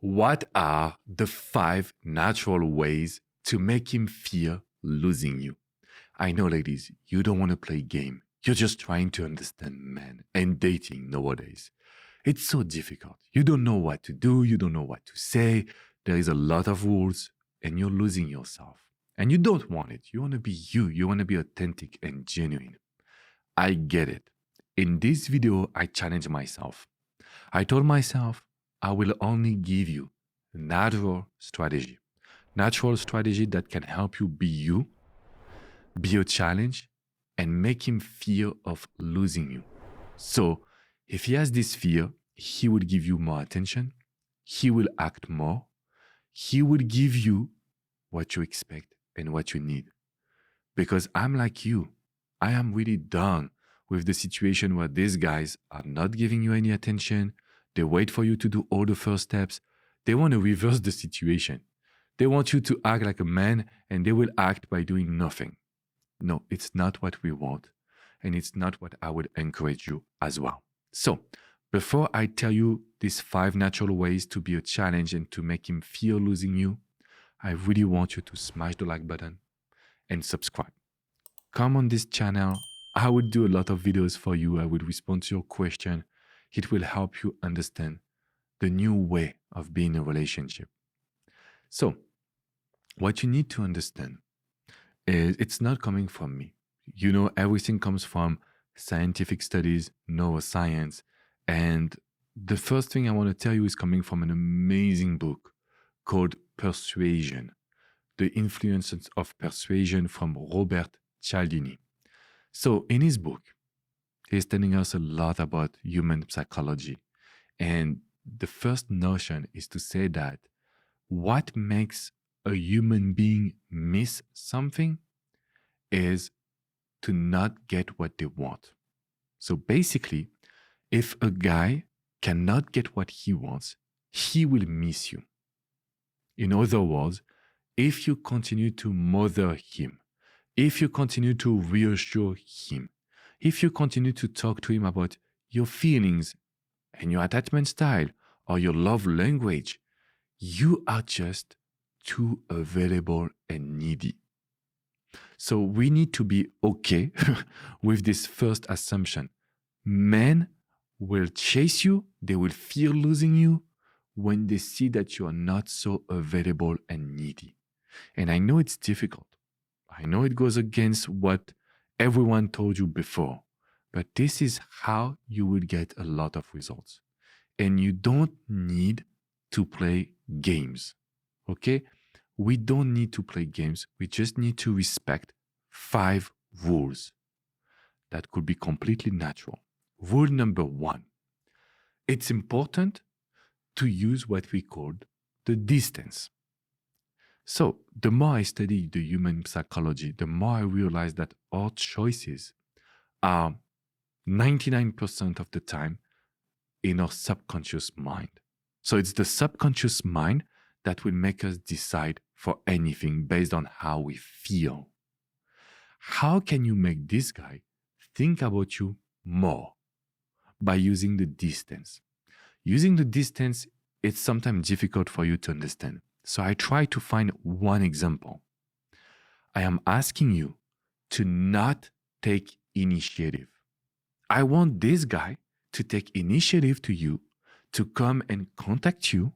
What are the 5 natural ways to make him fear losing you? I know, ladies, you don't want to play game. You're just trying to understand men and dating nowadays. It's so difficult. You don't know what to do. You don't know what to say. There is a lot of rules and you're losing yourself. And you don't want it. You want to be you. You want to be authentic and genuine. I get it. In this video, I challenged myself. I told myself, I will only give you natural strategy that can help you, be a challenge, and make him fear of losing you. So if he has this fear, he will give you more attention. He will act more. He will give you what you expect and what you need. Because I'm like you. I am really done with the situation where these guys are not giving you any attention. They wait for you to do all the first steps. They want to reverse the situation. They want you to act like a man and they will act by doing nothing. No, it's not what we want. And it's not what I would encourage you as well. So before I tell you these 5 natural ways to be a challenge and to make him fear losing you, I really want you to smash the like button and subscribe. Come on this channel. I will do a lot of videos for you. I will respond to your question. It will help you understand the new way of being in a relationship. So what you need to understand is it's not coming from me. You know, everything comes from scientific studies, neuroscience. And the first thing I want to tell you is coming from an amazing book called Persuasion, The Influences of Persuasion from Robert Cialdini. So in his book, he's telling us a lot about human psychology. And the first notion is to say that what makes a human being miss something is to not get what they want. So basically, if a guy cannot get what he wants, he will miss you. In other words, if you continue to mother him, if you continue to reassure him, if you continue to talk to him about your feelings and your attachment style or your love language, you are just too available and needy. So we need to be okay with this first assumption. Men will chase you, they will fear losing you when they see that you are not so available and needy. And I know it's difficult. I know it goes against what everyone told you before, but this is how you will get a lot of results. And you don't need to play games, okay? We don't need to play games. We just need to respect 5 rules that could be completely natural. Rule number 1, it's important to use what we call the distance. So the more I study the human psychology, the more I realize that our choices are 99% of the time in our subconscious mind. So it's the subconscious mind that will make us decide for anything based on how we feel. How can you make this guy think about you more? By using the distance. Using the distance, it's sometimes difficult for you to understand. So I try to find one example. I am asking you to not take initiative. I want this guy to take initiative to you, to come and contact you.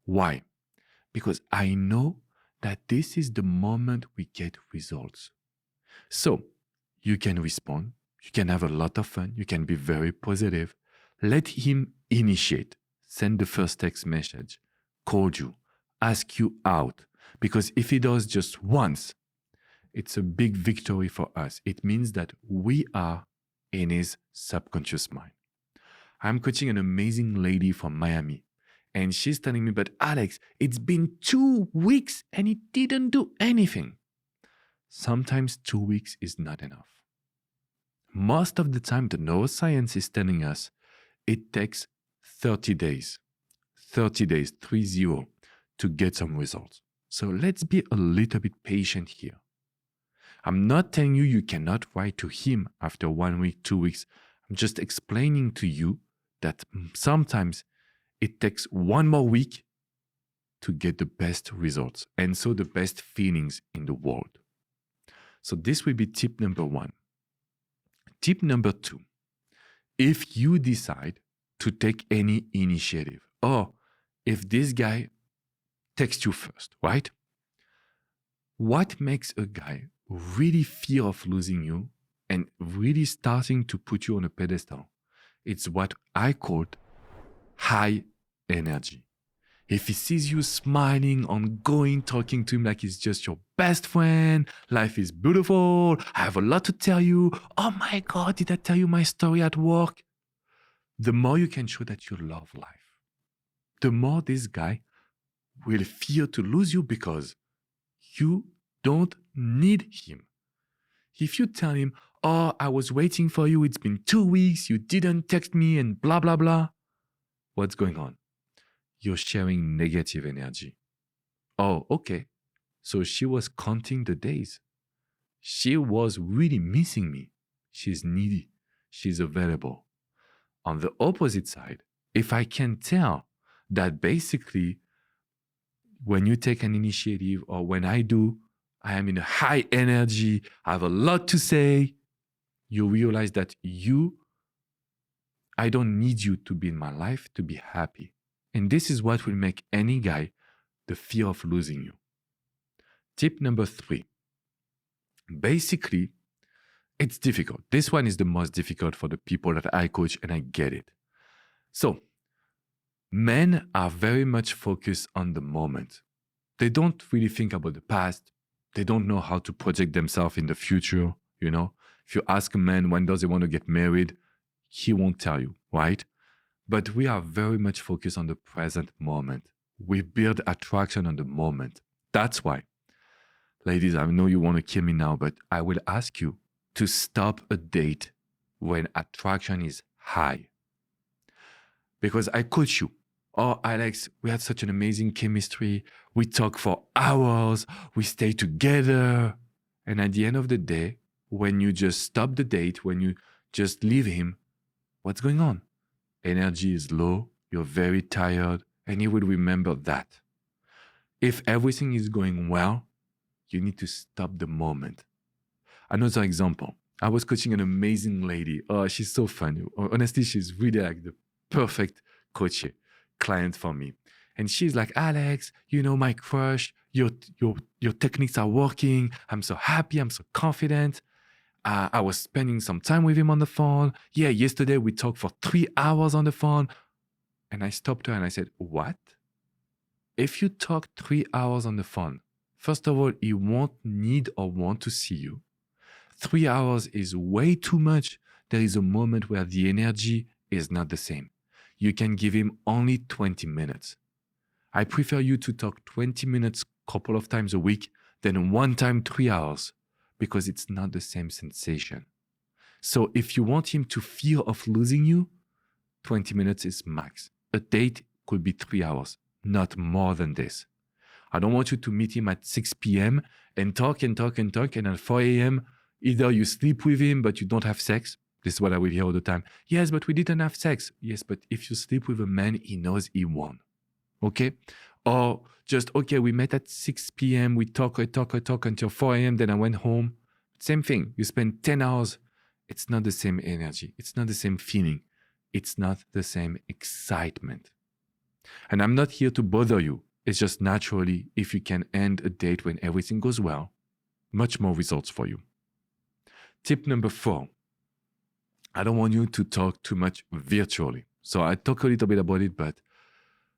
Why? Because I know that this is the moment we get results. So you can respond, you can have a lot of fun, you can be very positive. Let him initiate, send the first text message, call you, ask you out. Because if he does just once, it's a big victory for us. It means that we are in his subconscious mind. I'm coaching an amazing lady from Miami. And she's telling me, but Alex, it's been 2 weeks and he didn't do anything. Sometimes 2 weeks is not enough. Most of the time, the neuroscience is telling us it takes 30 days, 30, to get some results. So let's be a little bit patient here. I'm not telling you you cannot write to him after 1 week, 2 weeks. I'm just explaining to you that sometimes it takes 1 more week to get the best results and so the best feelings in the world. So this will be tip number 1. Tip number 2, if you decide to take any initiative, or if this guy texts you first, right? What makes a guy really fear of losing you and really starting to put you on a pedestal? It's what I called high energy. If he sees you smiling, ongoing, talking to him like he's just your best friend, life is beautiful, I have a lot to tell you, oh my God, did I tell you my story at work? The more you can show that you love life, the more this guy will fear to lose you because you don't need him. If you tell him, oh, I was waiting for you, it's been 2 weeks, you didn't text me and blah, blah, blah, what's going on? You're sharing negative energy. Oh, okay. So she was counting the days. She was really missing me. She's needy. She's available. On the opposite side, if I can tell that basically when you take an initiative or when I do, I am in a high energy, I have a lot to say, you realize that I don't need you to be in my life to be happy. And this is what will make any guy the fear of losing you. Tip number 3. Basically, it's difficult. This one is the most difficult for the people that I coach, and I get it. So, men are very much focused on the moment. They don't really think about the past. They don't know how to project themselves in the future, you know. If you ask a man when does he want to get married, he won't tell you, right? But we are very much focused on the present moment. We build attraction on the moment. That's why, ladies, I know you want to kill me now, but I will ask you to stop a date when attraction is high. Because I coach you. Oh, Alex, we had such an amazing chemistry. We talk for hours. We stay together. And at the end of the day, when you just stop the date, when you just leave him, what's going on? Energy is low, you're very tired, and he will remember that. If everything is going well, you need to stop the moment. Another example, I was coaching an amazing lady. Oh, she's so funny. Honestly, she's really like the perfect client for me. And she's like, Alex, you know, my crush, your techniques are working. I'm so happy, I'm so confident. I was spending some time with him on the phone. Yeah, yesterday we talked for 3 hours on the phone. And I stopped her and I said, what? If you talk 3 hours on the phone, first of all, he won't need or want to see you. 3 hours is way too much. There is a moment where the energy is not the same. You can give him only 20 minutes. I prefer you to talk 20 minutes a couple of times a week than one time 3 hours, because it's not the same sensation. So if you want him to fear of losing you, 20 minutes is max. A date could be 3 hours, not more than this. I don't want you to meet him at 6 p.m. and talk, and at 4 a.m., either you sleep with him, but you don't have sex. This is what I will hear all the time. Yes, but we didn't have sex. Yes, but if you sleep with a man, he knows he won. Okay? Or just, okay, we met at 6 p.m., we talk until 4 a.m., then I went home. Same thing. You spend 10 hours. It's not the same energy. It's not the same feeling. It's not the same excitement. And I'm not here to bother you. It's just naturally, if you can end a date when everything goes well, much more results for you. Tip number 4. I don't want you to talk too much virtually. So I talk a little bit about it, but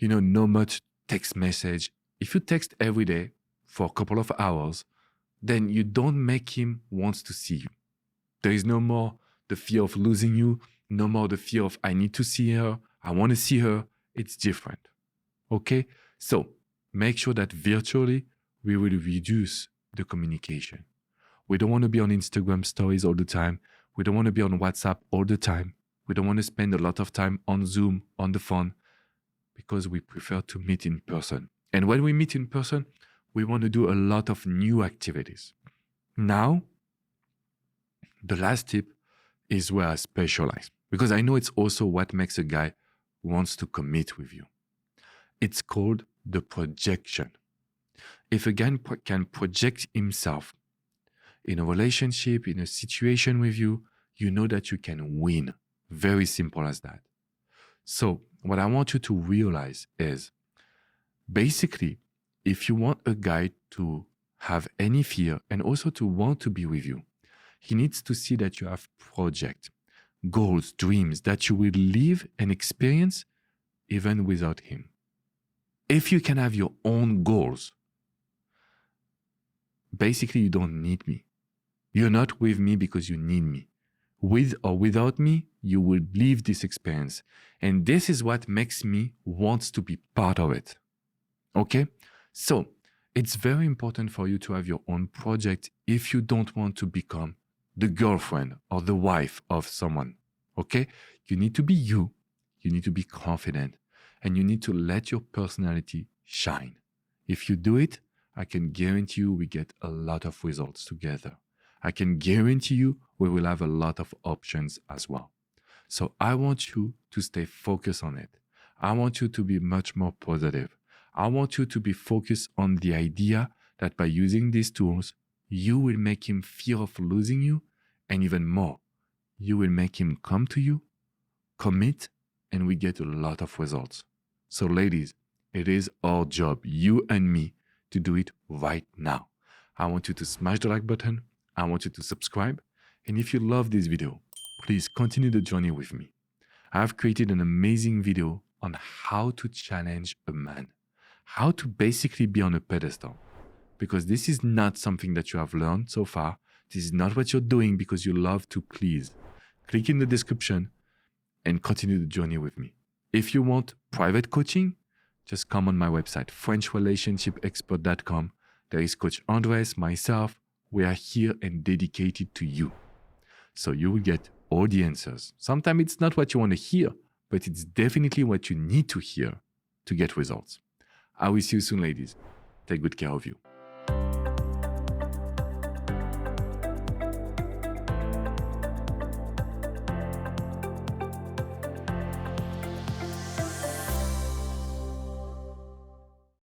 no much text message. If you text every day for a couple of hours, then you don't make him want to see you. There is no more the fear of losing you, no more the fear of I need to see her, I want to see her. It's different. Okay? So make sure that virtually we will reduce the communication. We don't want to be on Instagram stories all the time. We don't want to be on WhatsApp all the time. We don't want to spend a lot of time on Zoom, on the phone, because we prefer to meet in person. And when we meet in person, we want to do a lot of new activities. Now, the last tip is where I specialize, because I know it's also what makes a guy wants to commit with you. It's called the projection. If a guy can project himself in a relationship, in a situation with you, you know that you can win. Very simple as that. So what I want you to realize is, basically, if you want a guy to have any fear and also to want to be with you, he needs to see that you have projects, goals, dreams that you will live and experience even without him. If you can have your own goals, basically you don't need me. You're not with me because you need me. With or without me, you will live this experience. And this is what makes me want to be part of it. Okay? So it's very important for you to have your own project if you don't want to become the girlfriend or the wife of someone. Okay? You need to be you. You need to be confident. And you need to let your personality shine. If you do it, I can guarantee you we get a lot of results together. I can guarantee you we will have a lot of options as well. So I want you to stay focused on it. I want you to be much more positive. I want you to be focused on the idea that by using these tools, you will make him fear of losing you, and even more, you will make him come to you, commit, and we get a lot of results. So ladies, it is our job, you and me, to do it right now. I want you to smash the like button. I want you to subscribe. And if you love this video, please continue the journey with me. I have created an amazing video on how to challenge a man, how to basically be on a pedestal, because this is not something that you have learned so far. This is not what you're doing because you love to please. Click in the description and continue the journey with me. If you want private coaching, just come on my website, FrenchRelationshipExpert.com. There is Coach Andres, myself. We are here and dedicated to you. So you will get all the answers. Sometimes it's not what you want to hear, but it's definitely what you need to hear to get results. I will see you soon, ladies. Take good care of you.